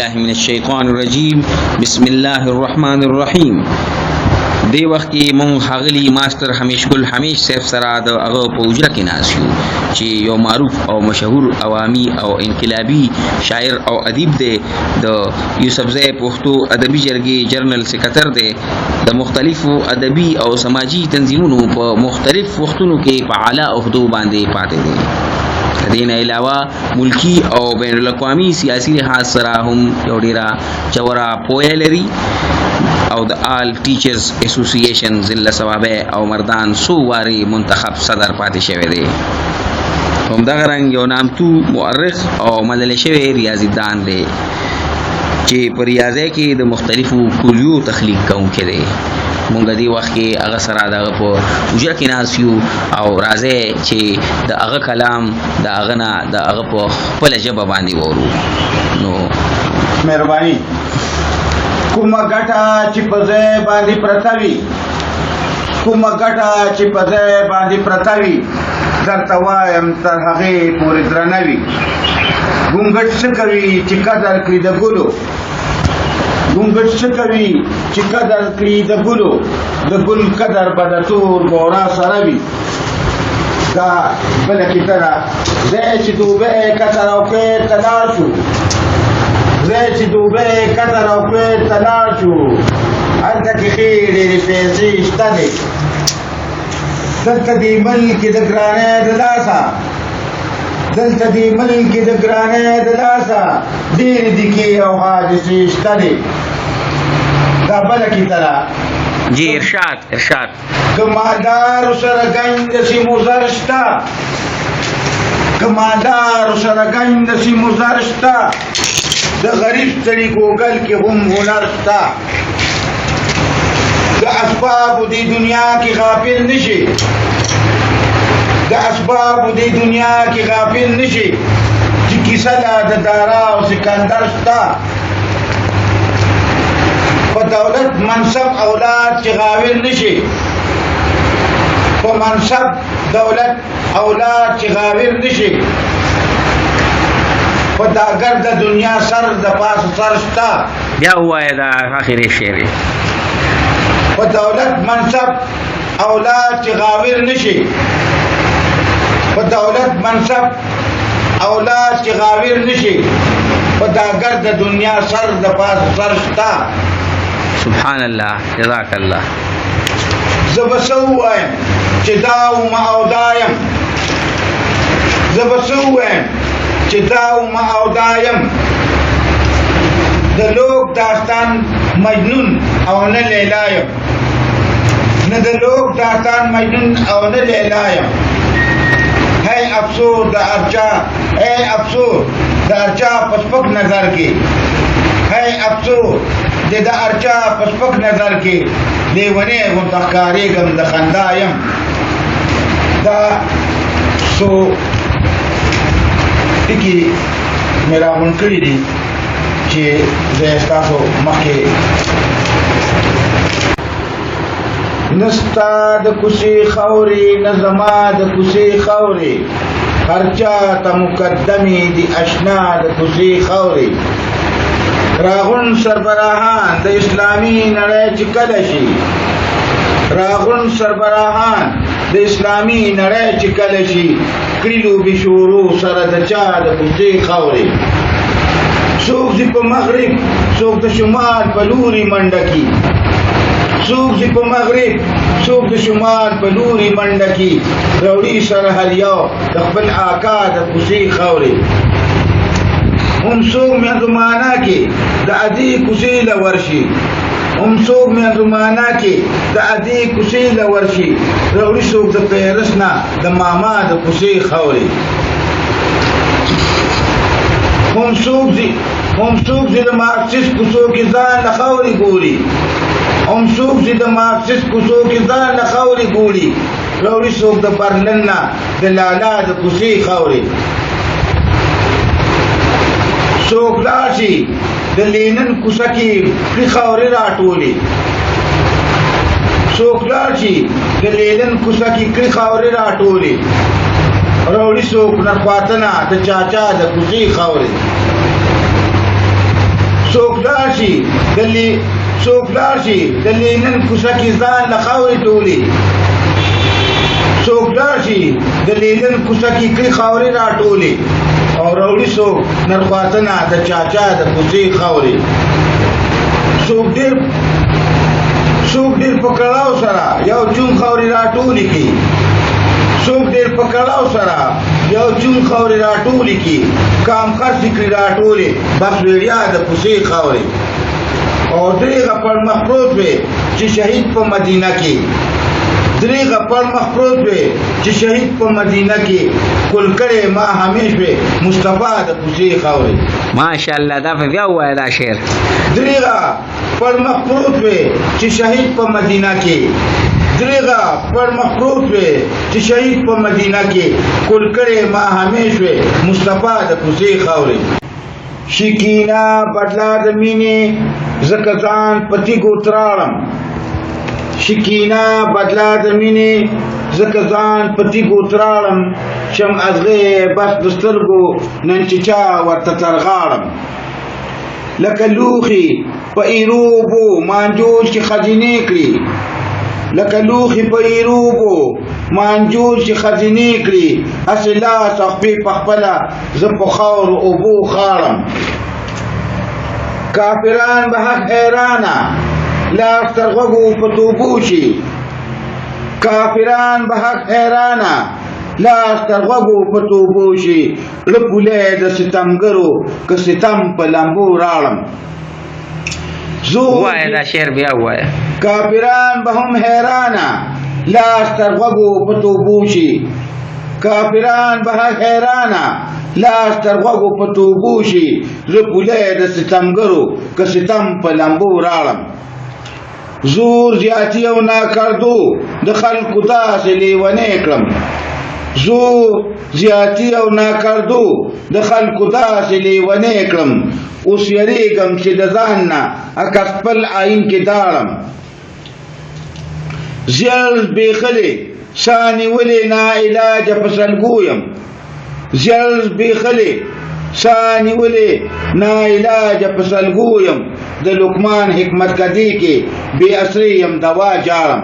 بالله من الشیطان الرجیم بسم الله الرحمن الرحیم. دی وخت کې مونږ حغلی ماستر همیش ګل همیش صاحب سره د هغه په اجره کې ناس یو چې یو معروف او مشهور عوامي او انقلابي شاعر او ادیب دی. د یوسفزی پښتو ادبي جرګې جنرال سکرټر دی. د مختلفو ادبي او سماجی تنظیمونو په مختلف وختونو کې په اعلی عہدو باندې پاتې دی. دین علاوه ملکی او بین الاقوامی سیاسی لحاظ سره هم یو ډیره چورا پوهه لري او د آل ټیچرز اسوسییشن ضلع ثوابه او مردان سو واری منتخب صدر پاتې شوی دی. همدغه رنګ یو نامتو مؤرخ او ملل شوی ریاضیدان دی چې په ریاضه کې د مختلفو کلیو تخلیق کوونکی دی. مونږ دی وخت کې هغه سره دغه په اجره کې ناس یو او راځي چې د هغه کلام د هغه نه د هغه په خپل ژبه باندې وورو. نو مهرباني کومه ګټه چې په ځای باندې پرتاوي کومه ګټه چې په ځای باندې پرتاوي درته وایم تر هغې پورې درنوي. ګونګټ څه کوي چې قدر کړي د ګلو ګونګټ څه کوي چې قدر کړي د ګلو د ګل قدر به د تور بورا سره وي. دا بله کیسه ځای چې دوبۍ قطر او کویت ته لاړ شو ځای چې دوبۍ قطر او کویت ته لاړ شو هلته کې ښې ډېرې پیسې شته دی. دلته دې ملک د ګرانۍ د لاسه دلته دې ملک د ګرانۍ د لاسه ډېرې دکې او حادثې شته دی. دا بله کیسه ده. جی ارشاد که مالدارو سره ګنج د سیمو زر شته که مالدارو سره ګنج د سیمو زر شته د غریب سړي ګوګل کې هم هنر شته. د اسبابو دې دنیا کې غافل نشي د اسبابو دې دنیا کې غافل نشي چې کیسه ده د دارا او سکندر شته. په دولت منصب اولاد چې غاویل نشي په منصب دولت اولاد چې غاویل نشي په داګر د دنیا سر د پاس سر شته. بیا وایه دا اخري شعر په دولت منصب اولاد چې غاویل نشي په دولت منصب اولاد چې غاویل نشي په داګر د دنیا سر د پاس سر شته. سبحان الله جزاک الله. زه به څه ووایم چې دا ومه او دا یم زه به څه ووایم چې دا ومه او دا یم د لوک داستان مجنون او نه لیلا یم نه د لوک داستان مجنون او نه لیلا یم. ہے افسوس د ارچا ہے افسوس د ارچا په سپک نظر کې ہے افسوس د ارچا په سپک نظر کې لیونی غوندې ښکارېږم د خندا یم. دا څو ټکي مې راغونډ کړي دي چې زه ستاسو مخکې نستا د کوڅې خاورې نه زما د کوڅې خاورې هر چا ته مقدمې دي اشنا د کوڅې خاورې. راغون سربراهان د اسلامي نړۍ چې کله شي راغون سربراهان د اسلامي نړۍ چې کله شي کړي لوبې شروع سره د چا د کوڅې خاورې. څوک ځي په مغرب څوک د شمال په لوري منډه کي څوک ځي په مغرب څوک د شمال په لوري منډه کي راوړي سره هر یو د خپل آقا د کوڅې خاورې. هم څوک میانزمانه کې د عدي کوڅې له ورشي هم څوک میانزمانه کې د عدي کوڅې له ورشي راوړي څوک د پیرس نه د ماما د کوڅې خاورې. هم څوک ځي د مارکسیس کوڅو کې ځان له خاورې ګوري هم څوک ځي د مارکسیس کوڅو کې ځان له خاورې ګوري راوړي څوک د برلن نه د لالا د کوڅې خاورې. څوک راشي د لینن کوڅه کې پرې خاورې راټولي څوک راشي د لینن کوڅه کې پرې خاورې راټولي راوړي څوک نرخواتنه د چاچا د کوڅې خاورې. سوکلاشي د لینن کوڅه کې ځان له خاورې ټولي سوکلاشي د لینن کوڅه کې کړي خاورې راټولي او راوړي څوک نرخواتنه د چاچا د کوڅې خاورې څوک ډېر په کړاو سره یو چون خاورې راټولي کړي څوک ډېر په کړاو سره یو چون خاورې راټولي کړي کام خرڅ کړي راټولي بس ویړیا د کوڅې خاورې او دریغه پر مخ پروت وي چې شهید په مدینه کې دریغه پر مخ پروت وي چې شهید په مدینه کې کل کړي ما همیش وي مصطفی د کوڅې خاورې ماشاءالله دا په بیا وای دا شعر دریغه پر مخ پروت وي چې شهید په مدینه کې دریغه پر مخ پروت وي چې شهید په مدینه کې کل کړي ما همیش وي مصطفی د کوڅې خاورې شکینا بدلا د مینې زکه ځان پتی ګوتراړم شکینا بدلا د مینې زکه ځان پتی ګوتراړم شم ازغه بس د سترګو نن چې چا ورته ترغاړم لکه لوخي په ایروبو مانجوج کې خزینې کړي لکه لوخي په ایروبو مانجوج چې خزینې کړي هسې لاس او خپې په خپله زه په خاورو اوبو خاړم کافران به حق حیرانه لاس تر غوږو په توبو شي کافران به حق حیرانه لاس تر غوږو په توبو شي لپولی د ستمګرو که ستم په لمبو راړم وای دا شعر بیا وای کافران به هم حیرانه لاس تر غوږو په توبو شي کافران به حیرانه لاس تر غوږو په توبو شي زه پولی د ستمګرو که ستم په لمبو راړم زور زیاتی او ناکردو د خلکو داسې لیونی کړم زور زیاتی او ناکردو د خلکو داسې لیونی کړم اوس یریږم چې د ځان نه اکه خپل آیین کې داړم زیړ بیخلې سا نیولې ناعلاجه په سلګو یم زیړ بیخلې سا نیولې ناعلاجه په سلګو یم د لقمان حکمت کدی کې بې اثرې یم دوا جاړم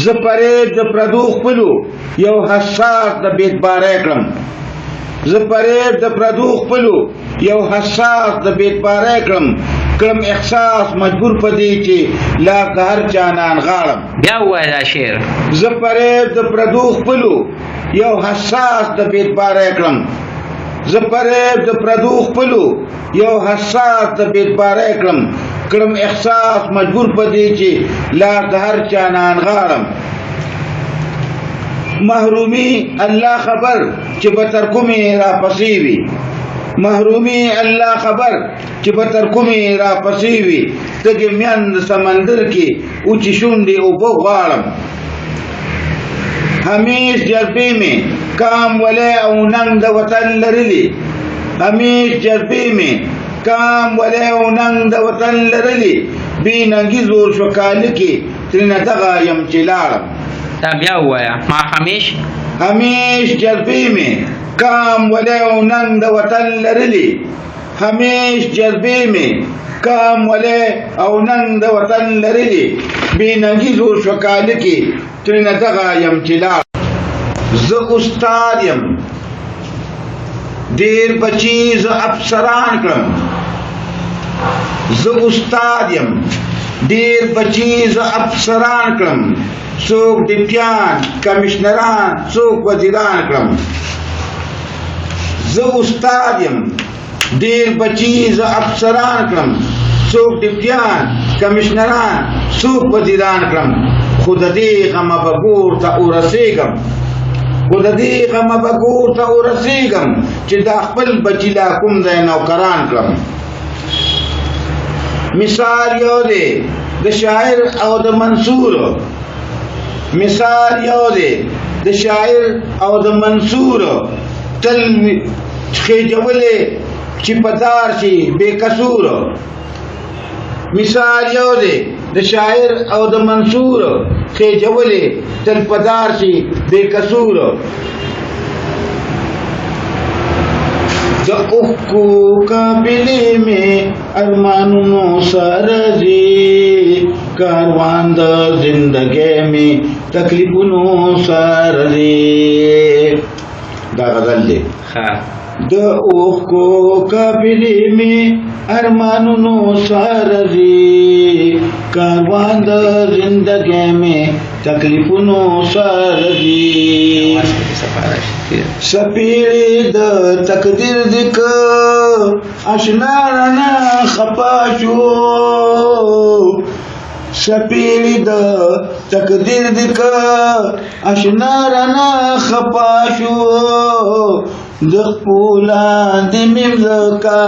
زه پرېب د پردو خپلو یو حساس د بیتباری کړم زه پرېب د پردو خپلو یو حساس د بیتباری کړم احساس مجبور پدې چې لا هر جانان غاړم بیا وای دا شعر زه پرېب د پردو خپلو یو حساس د بیتباری کړم زه پرېب د پردو خپلو یو حساس د بیتباری کړم احساس مجبور پدې چې لا هر جانان غاړم محرومی الله خبر چې به تر کومې راپسې وي محرومی الله خبر چې به تر کومې راپسې وي تږې میند سمندر کې اوچې شونډې اوبه غواړم همیش جذبې مې کام ولی او ننګ د وطن لرلي همیش جذبې مې کام ولی او ننګ د وطن لرلي بې ننګي زور شو کاله کې ترېنه دغه یم چې لاړم دا بیا ووایا ما همیش جذبې مې کام ولی او ننګ د وطن لرلي همیش جذبې مې کام ولی او ننګ د وطن لرلي بې ننګي زور شو کاله کې ترېنه دغه یم چې لاړم زه استاد یم ډېر بچي زه افسران کړم زه استاد یم ډېر بچي زه افسران کړم څوک ډیپټیان کمشنران څوک وزیران کړم زه استاد یم ډېر بچي زه افسران کړم څوک ډیپټیان کمشنران څوک وزیران کړم خو د دې غمه به ګور ته ورسېږم خو د دې غمه به ګور ته ورسېږم چې دا خپل بچي لا کوم ځای نوکران کړم مثال یو دی د شاعر او د منصور مثال یو دی د شاعر او د منصور تل خېجولې چې پدار شي بے قصور مثال یو دی د شاعر او د منصور خېجولې تل پدار شي بے قصور د اوښکو قابلې مې ارمانونو سرزی کاروان د زندګۍ می تکلیفونو سرزی. دا غزل دی. د اوښکو قافلې می ارمانونو سرزی کاروان د زندګۍ می تکلیفونو سرزی. سپیړې د تقدیر دک اشنا رنا خپا شو سپیړې د تقدیر دک اشنا رنا خپا شو د خپلان د میم زکا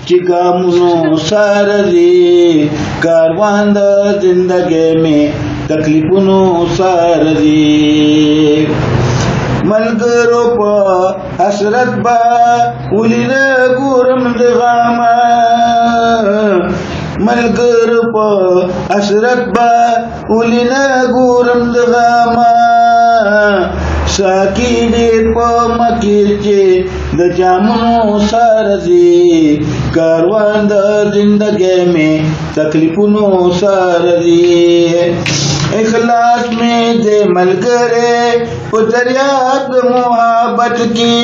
چې ګامونو سرزی کاروان د زندګۍ می تکلیفونو سرزی. ملګرو په حسرت با ولینه ګورم د غاما ملګرو په حسرت با ولینه ګورم د غاما ساکی دې په مکیر چې د جامونو سرزی کاروان د زندګۍ می تکلیفونو سرزی. اخلاص میں دے ملګرے په دریاب محبت کی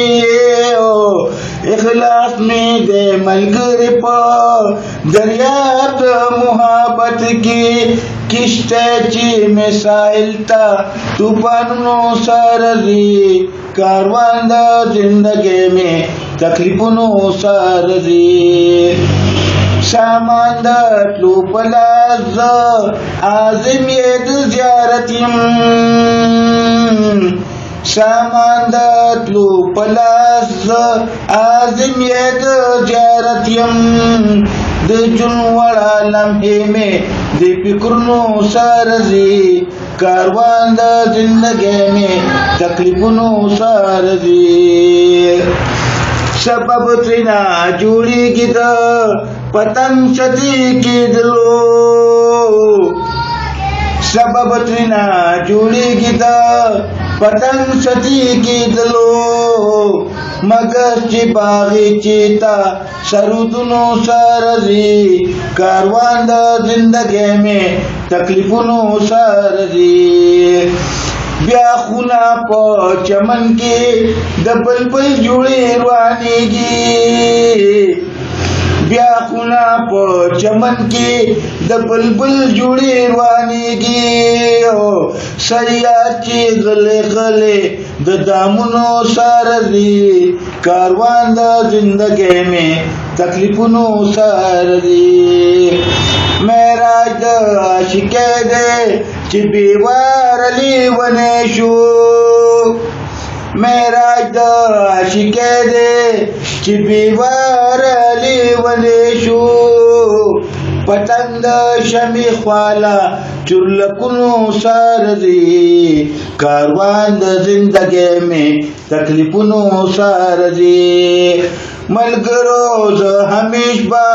اخلاص میں دے ملګرے په دریاب محبت کی کشته چې مسائل تا طوفانونو سرزی کاروان د زندګۍ میں تکلیفونو سرزی. سامان د تلو پلاز عازم یې د زیارت یم سامان د تلو پلاز عازم یې د زیارت یم د جون وړه لمحې مې د فکرونو سرزی کاروان د زندګۍ مې تکلیفونو سرزی. سبب ترینا جوړیږي د پتنګ شتی کېدلو سبب ترینا جوړیږي د پتنګ شتی کېدلو مگر چې باغې چیتا سرودونو سرزی کاروان د زندګۍ مې تکلیفونو سرزی. بیا خونا په چمن کې د بلبل جوړې روانېږي بیا خونا په چمن کې د بلبل جوړې روانېږي سیاد چې غلې غلې د دامونو سرزی کاروان د زندګۍ مې تکلیفونو سرزی. معراج د عاشقۍ دی چې بیوار لیونی شو معراج د عاشقۍ دی چې بیوار لیونی شو پتنګ د شمع خواله چورلکونو سرزی کاروان د زندګۍ مې تکلیفونو سرزی. ملګرو زه همیش به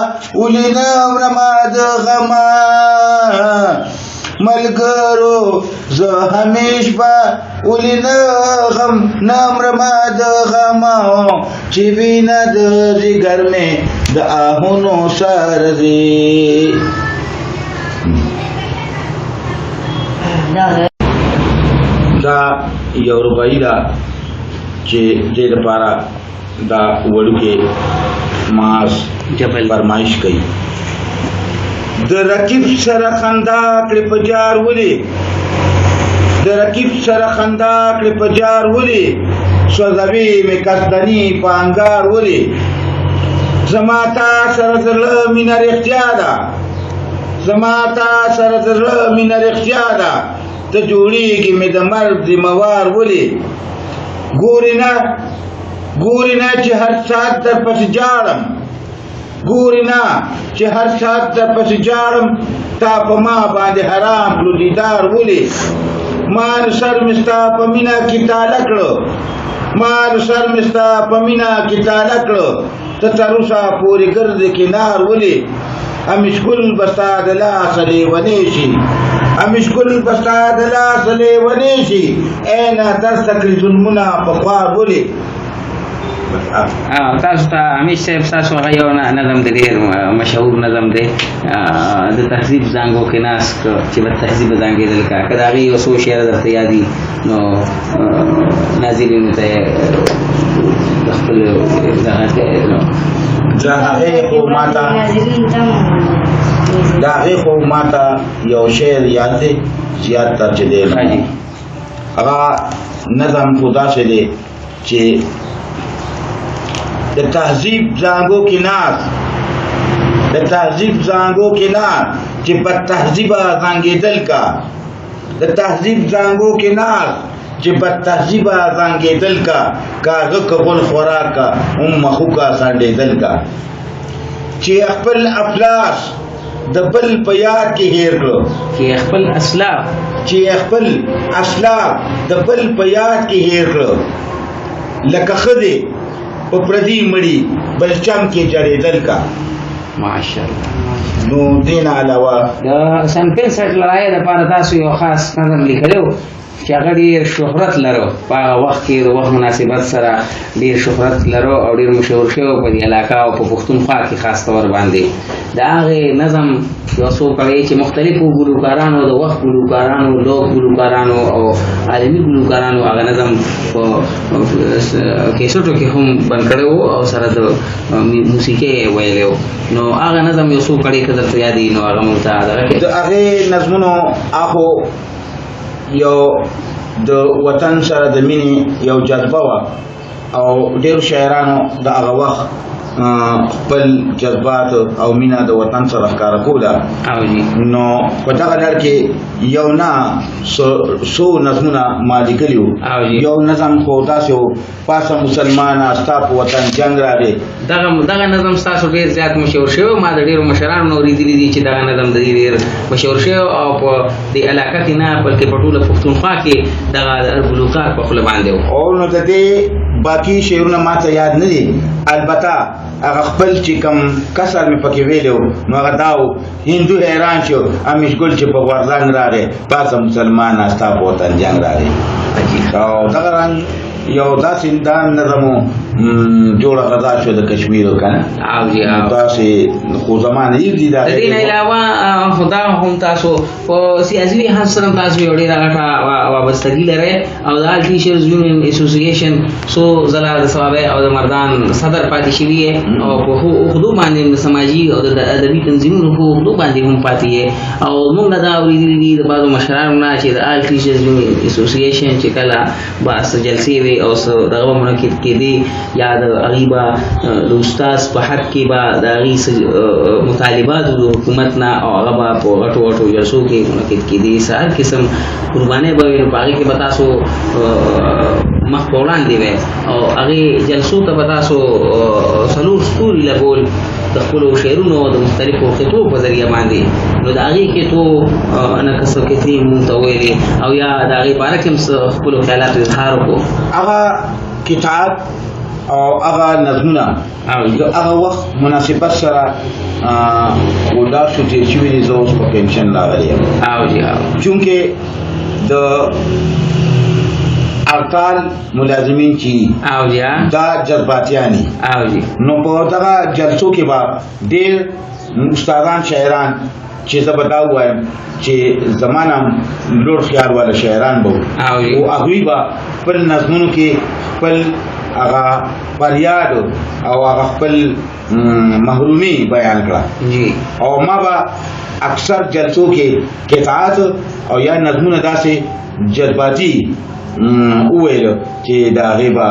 ولینه مرما د غما ملګرو زه همیش به ولینه غم نمرما د غما چې وینه د جګر مې د آهونو سرزی. دا یو رباعي ده چې دې لپاره دا وړوکی ماس فرمایش کوي. د رقیب سره خندا کړې په جار ولې د رقیب سره خندا کړې په جار ولې سوځوي مې قصدني په انګار ولې زما تا سره زړه مینه رښتیا ده زما تا سره زړه مینه رښتیا ده ته جوړېږي مې د مرګ ذموار ولې ګورې نه چې هر ساعت در پسې جاړم ګورې نه چې هر ساعت در پسې جاړم تا په ما باندې حرام کړو دیدار ولې ما سر مې ستا په مینه کې تاله کړو ما سر مې ستا په مینه کې تاله کړو ته تر اوسه پورې ګرځې کنار ولې امشکل بستا د لاسه لیونی شي امشکل بستا د لاسه لیونی شي اینا درسته کړي ظلمونه په خوار ولې تاسو ته همیش صاحب تاسو هغه یو نظم دی ډېر مشهور نظم دی د تهذیب زانګو کې ناس چې به تهذیب زانګېدل کا که د هغې یو څو شعر درته یادي نو ناظرینو ته د خپل دغه د هغې خو ماته یو شعر یاد دی زیات تر چې دی هغه نظم خو داسې دی چې د تهذیب زانګو کې ناس چې په تهذیبه زانګېدل کا د تهذیب زانګو کې ناس چې په تهذیبه زانګېدل کا کاغه قبول خوراک کا مخو کا سانډېدل کا چې خپل افلاس د بل په یاد کې هېر کړو چې خپل اسلاف د بل په یاد کې هېر کړو لکه ښځې په پردي مړي بل چم کې جړېدل کا ماشاءالله. نو دین علاوه د سن 65 لړۍ لپاره تاسو یو خاص نظم لیکلی و چې هغه ډېر شهرت لرو په هغه وخت کې د وخت مناسبت سره ډېر شهرت لرو او ډېر مشهور شوی په دې علاقه او په پښتونخوا کې خاص طور باندې د هغې نظم یو څو کړی چې مختلفو ګلوکارانو د وخت ګلوکارانو لوک ګلوکارانو او عالمي ګلوکارانو هغه نظم په کیسټو کې هم بند کړی و او سره د موسیقۍ ویلی و نو هغه نظم یو څو کړی که درته یادي نو هغه موږ ته د هغې نظمونو اخو یو د وطن سره د مینې یو جذبه وه او ډېرو شاعرانو د هغه وخت خپل جذبات او مینه د وطن سره ښکاره کوله نو په دغه ډول کې یو نه څو نظمونه ما لیکلي وو یو نظم خو داسې و پاسه مسلمانه ستا په وطن جنګ راغی دغه نظم ستاسو ډېر زیات مشهور شوی ما د ډېرو مشرانو نه اورېدلي دي چې دغه نظم د دې ډېر مشهور شوی او په دې علاقه کې نه بلکې په ټوله پښتونخوا کې دغه ګلوکار په خوله باندې و او نو د دې باقي شعرونه ما ته یاد نه دي البته هغه خپل چې کوم کسر مې پکې ویلی و نو هغه دا و هندو حیران شو امیش ګل چې په غورځنګ راغی پاسه مسلمانه ستا په وطن جنګ راغی او دغه رنګ یو داسې دا نظم و جوړه غذا شو د کشمیرو که نه داسې خو زمانه یږدي د دې نه علاوه دا هم تاسو په سیاسي لحاظ سره تاسو یو ډېره غټه وابستګي لرئ او د آل ټیچرز یونین اسوسییشن څو ځله د ثوابۍ او د مردان صدر پاتې شوي او په اخدو باندې د سماجي او د ادبي تنظیمونو په اخدو باندې هم پاتې او موږ نه دا اورېدلي دي د بعضو مشرانو نه چې د آل ټیچرز یونین اسوسییشن چې کله به څه جلسې وي او څه دغه به منعقد کېدې یا د هغې به د استاذ په حق کې به د هغې مطالبات د حکومت نه او هغه به په غټو غټو جلسو کې منعقد کېدې څه هر قسم قربانۍ به وي نو په هغې کې به تاسو مخ په وړاندې وی او هغې جلسو ته به تاسو څلور ستوري لګول د خپلو شعرونو د مختلفو خطو په ذریعه باندې نو د هغې خطو نه که څه کترې مونږ ته ویلې او یا د هغې باره کې هم څه خپلو خیالاتو اظهار وکړو هغه کتاب او هغه نظمونه د هغه وخت مناسبت سره ودا شو تیر شوي دي زه اوس په پنشن راغلی یم چونکې د ارکان ملازمین چې دا جذباتیانی نو په دغه جلسو کې به ډېر استادان شاعران چې زه به دا ووایم چې زمانه لوړ خیال والا شاعران به وو او هغوی به خپل نظمونو کې خپل هغه فریاد او هغه خپل محرومي بیان کړه او ما به اکثر جلسو کې قطعات او یا نظمونه داسې جذباتي وویلو چې د هغې به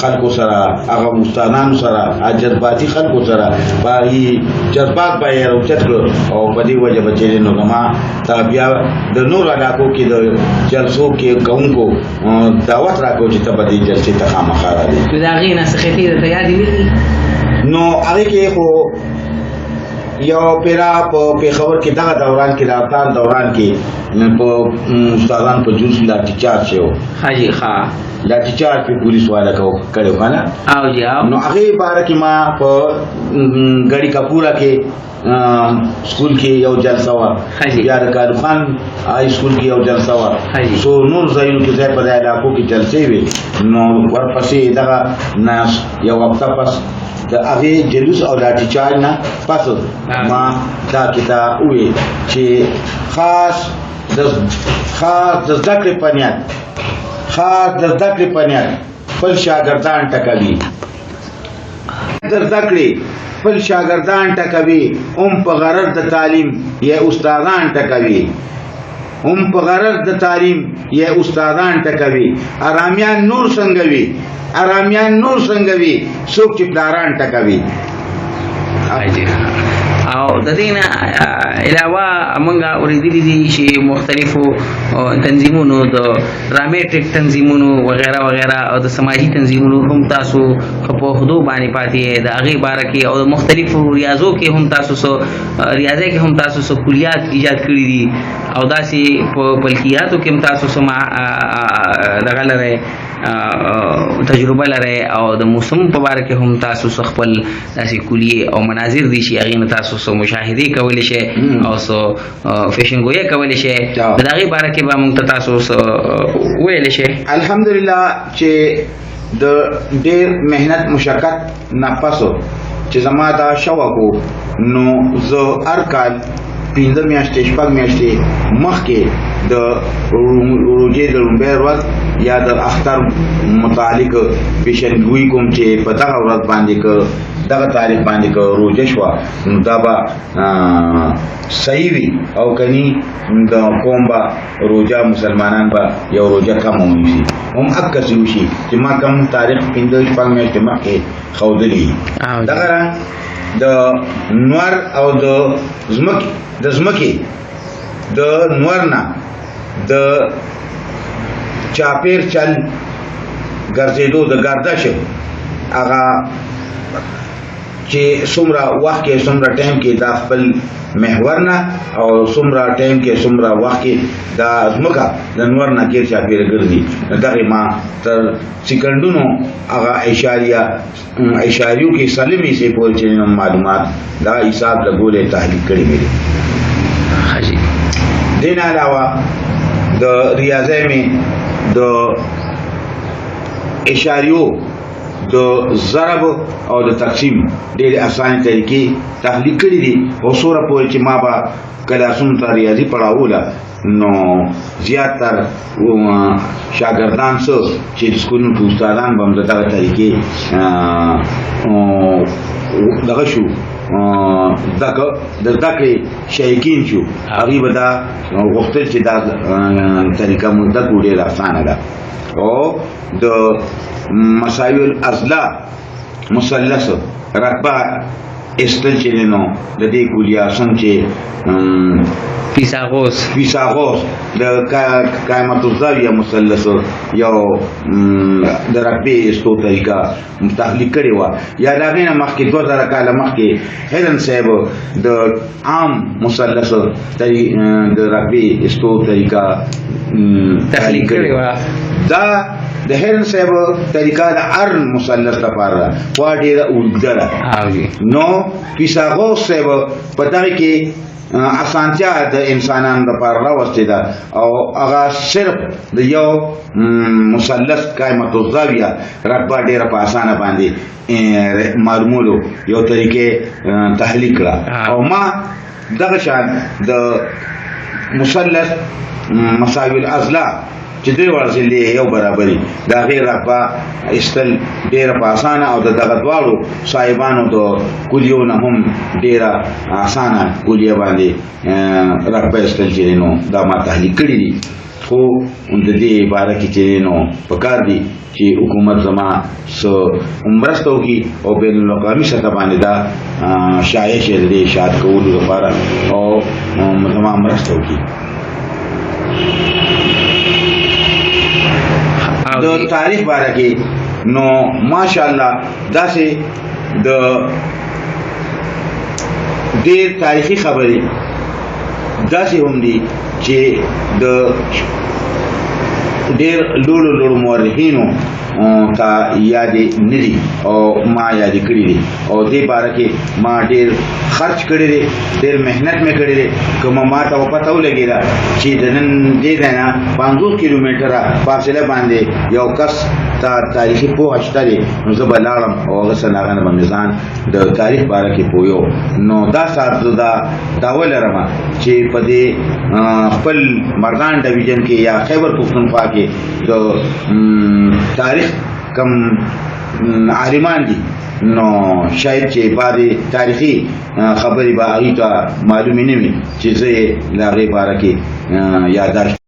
خلکو سره هغه استادانو سره جذباتي خلکو سره به هغې جذبات به یې راوچت کړو او په دې وجه به چې نو زما ته بیا د نورو علاقو کې د جلسو کې کوونکو دعوت راکړو چې ته به دې جلسې ته خامخا راځې نو د هغې نه څه خطې درته یادې نه دي نو هغې کې خو یو پیرا په پیښور کې دغه دوران کې راوتان دوران کې په استادان په جوس لاټي چارج شو حاجی ښا لاټي چارج په پولیس والا کړو کنه او جی او نو هغه بار کې ما په غړي کپورا کې سکول کې یو جلسه وا بیا د کالو خان هاي سکول کې یو جلسه وا سو نور ځایونو کې ځای په ځای علاقو کې جلسې وي نو ورپسې دغه ناس یو وخت پس د هغه جلوس او لاټي چارج نه پس ما دا کتاب وی چې خاص د ذکر پنیات خاص د ذکر پنیات خپل شاګردان ټکوي در ذکر خپل شاګردان ټکوي په غرض د تعلیم یا استادان ټکوي په غرض د تعلیم یا استادان ټکوي ارامیان نور څنګه وي څوک چې پلاران ټکوي او د دې نه علاوه موږ اوریدلي دي چې مختلفو تنظیمونو د ډراماټیک تنظیمونو وغیرہ وغیرہ او د سماجی تنظیمونو هم تاسو په خودو باندې پاتې د هغه باره کې او مختلفو ریاضو کې هم ریاضه کې هم تاسو کلیات ایجاد کړی دي او داسې په بلکیاتو کې هم تاسو دغه لري تجربه لري او د موسم په باره کې هم تاسو خپل داسې کلیه او مناظر دي چې هغه تاسو مشاهده کولی شي او فیشن ګویا کولی شي د هغه باره کې به موږ تاسو ویل شي الحمدلله چې د ډېر مهنت مشقت نه پسو چې زما دا شوق نو زه هر کال 15 میاشتې شپږ میاشتې مخکې د روژې د لومړۍ ورځ یا د اختر متعلق پیشنګوئی کوم چې په دغه ورځ باندې دغه تاریخ باندې روژه شوه نو دا به صحیح وي او کني د قوم به روژه مسلمانان به یو روژه کم ونیسي هم عکس وشي چې ما کم تاریخ 15 شپږ میاشتې مخکې ښودلی دغه رنګ د نور او د ځمکې د نور نه د چاپیر چل ګرځېدو د گردش هغه چې څومره وخت کې څومره ټایم کې دا خپل محور نه او څومره ټایم کې څومره وخت کې دا ځمکه د نور نه کې چاپیر ګرځي دغه ما تر سکندونو هغه اشاریو کې سلمي سي پورې چې معلومات دا حساب لګولې تحلیل کړی مې حاجی دین علاوه د ریاضه می د اشاریو د ضرب او د تقسیم ډېر اسانه طریقې تحلیل کړی دي او سوره پورې چې ما با کلاسونو ته ریاضي پڑھاوله نو زیاتر شاګردان سره چې سکولونو کې استادان به هم دغه طریقې دغه شو د ذکر شایقین شو هغه به دا غوښتل چې دا طریقه موږ د ډېر اسانه ده او د مساوی الاضلاع مثلث رقبه استل چې نو د دې کولیا څنګه فیثاغورس د قائمة الزاویه مثلث یو د رقبه استو طریقه تحلیل کړی و یا دا غینه مخکې 2000 کاله مخکې هیلن صاحب د عام مثلث د رقبه استو طریقه تحلیل کړی و دا د هیلن صاحب طریقه د ارن مثلث لپاره وا ډیره اوږده نو فیثاغورس صاحب په دغه کې اسانتیا د انسانانو لپاره راوستي ده او هغه صرف د یو مثلث قائمة الزاویه رقبه ډیره په اسانه باندې معلومولو یو طریقې تحلیل کړه او ما دغه شان د مثلث مساوی الاضلاع چې دوی ورزلې یو برابرۍ دا غیر رقبه استل ډیره په اسانه او دغه دواړو صاحبانو د کولیو نه هم ډیره اسانه کولیه باندې رقبه استل چې نو دا ما تحلیل کړی دي خو د دې باره کې چې نو پکار دي چې حکومت زما مرسته وکړي او بین الاقوامي سطح باندې دا شایع شي د دې اشاعت کولو لپاره او زما مرسته وکړي د تاریخ باره کې نو ماشاءالله داسې د ډېر تاریخي خبرې داسې هم دي چې د ډېر لوړو مورخینو ته یادې نه دي او ما یادې کړي دي او دې باره کې ما ډېر خرچ کړی دی، ډېر محنت مې کړی دی. که ما ته پته ولګېده چې د نن دې ځای نه 50 کیلومتره فاصله باندې یو کس ته تاریخي پوهه شته دی، نو زه به لاړم او هغه څه هغه نه به مې ځان د تاریخ باره کې پوهیو. نو دا سات زه دا ولرم چې په دې خپل مردان ډویژن کې یا خیبر پښتونخوا کې د تاریخ کم عالمان دي، نو شاید چې بعضې تاریخي خبرې به هغوی ته معلومې نه وي چې زه یې د هغې باره کې یادداشت